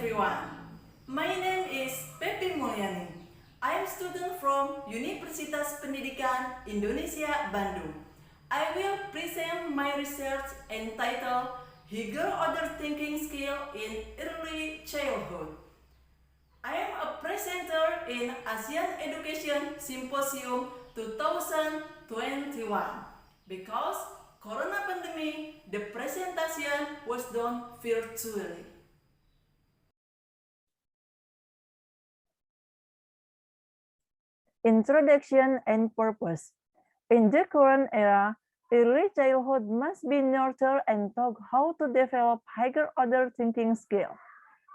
everyone. My name is Pepi Mulyani. I am student from Universitas Pendidikan Indonesia Bandung. I will present my research entitled Higher Order Thinking Skill in Early Childhood. I am a presenter in ASEAN Education Symposium 2021. Because Corona pandemic, the presentation was done virtually. Introduction and purpose. In the current era, early childhood must be nurtured and taught how to develop higher order thinking skill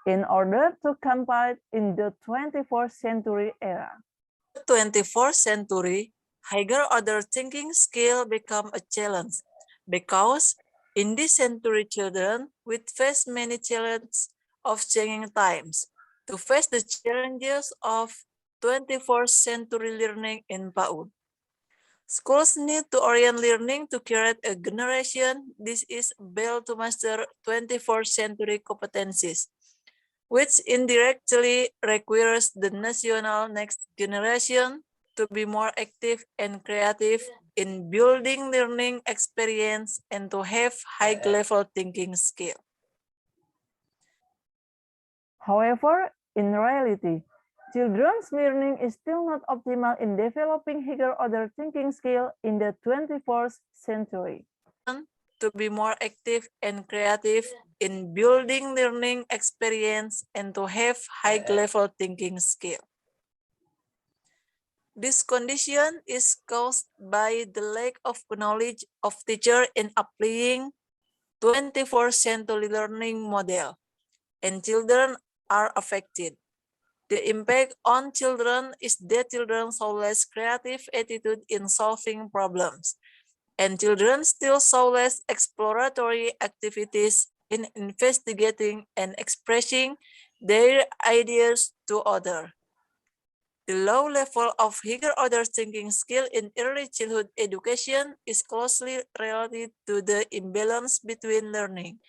in order to compete in the 21st century era. In the 24th century, higher order thinking skill become a challenge because in this century children will face many challenges of changing times. To face the challenges of 21st century learning in PAUD, schools need to orient learning to create a generation this is able to master 21st century competencies, which indirectly requires the national next generation to be more active and creative in building learning experience and to have high-level thinking skill. However, in reality, children's learning is still not optimal in developing higher order thinking skill in the 21st century. To be more active and creative in building learning experience and to have high-level thinking skill. This condition is caused by the lack of knowledge of teacher in applying 21st century learning model, and children are affected. The impact on children is that children show less creative attitude in solving problems, and children still show less exploratory activities in investigating and expressing their ideas to others. The low level of higher order thinking skill in early childhood education is closely related to the imbalance between learning.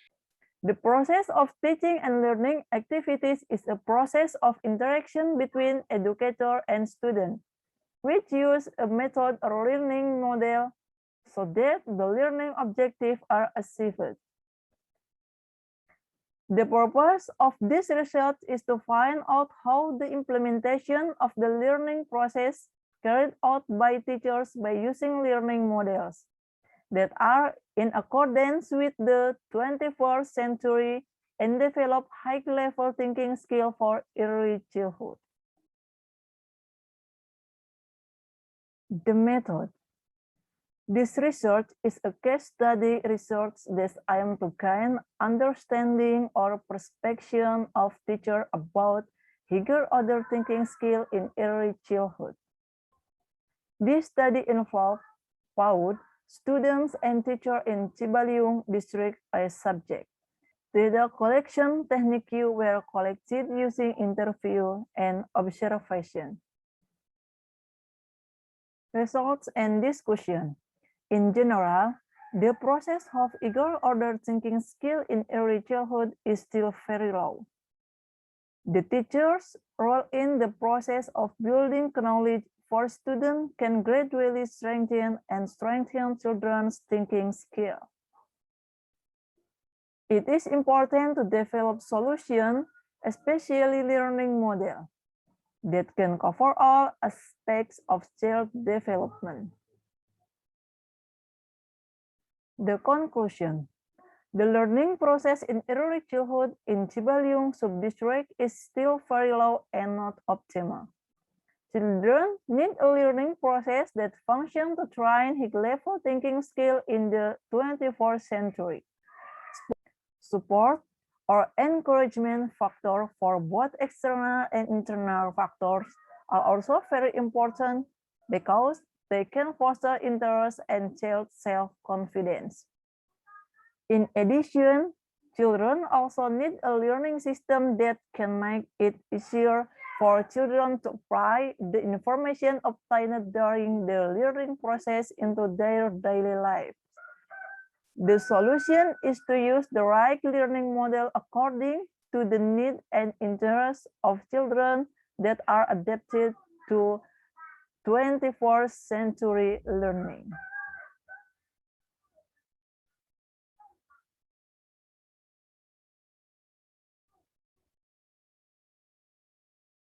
The process of teaching and learning activities is a process of interaction between educator and student, which use a method or learning model so that the learning objectives are achieved. The purpose of this research is to find out how the implementation of the learning process carried out by teachers by using learning models that are in accordance with the 21st century and develop high-level thinking skill for early childhood. The method. This research is a case study research that aims to gain understanding or perception of teacher about higher order thinking skill in early childhood. This study involved PAUD students and teachers in Cibaliung district as subject. Data collection techniques were collected using interview and observation. Results and discussion. In general, the process of higher order thinking skill in early childhood is still very low. The teacher's role in the process of building knowledge for students can gradually strengthen children's thinking skill. It is important to develop solutions, especially learning models, that can cover all aspects of child development. The conclusion. The learning process in early childhood in Cibaliung subdistrict is still very low and not optimal. Children need a learning process that functions to train high-level thinking skill in the 21st century. Support or encouragement factors for both external and internal factors are also very important because they can foster interest and child self-confidence. In addition, children also need a learning system that can make it easier for children to apply the information obtained during the learning process into their daily lives. The solution is to use the right learning model according to the need and interests of children that are adapted to 21st century learning.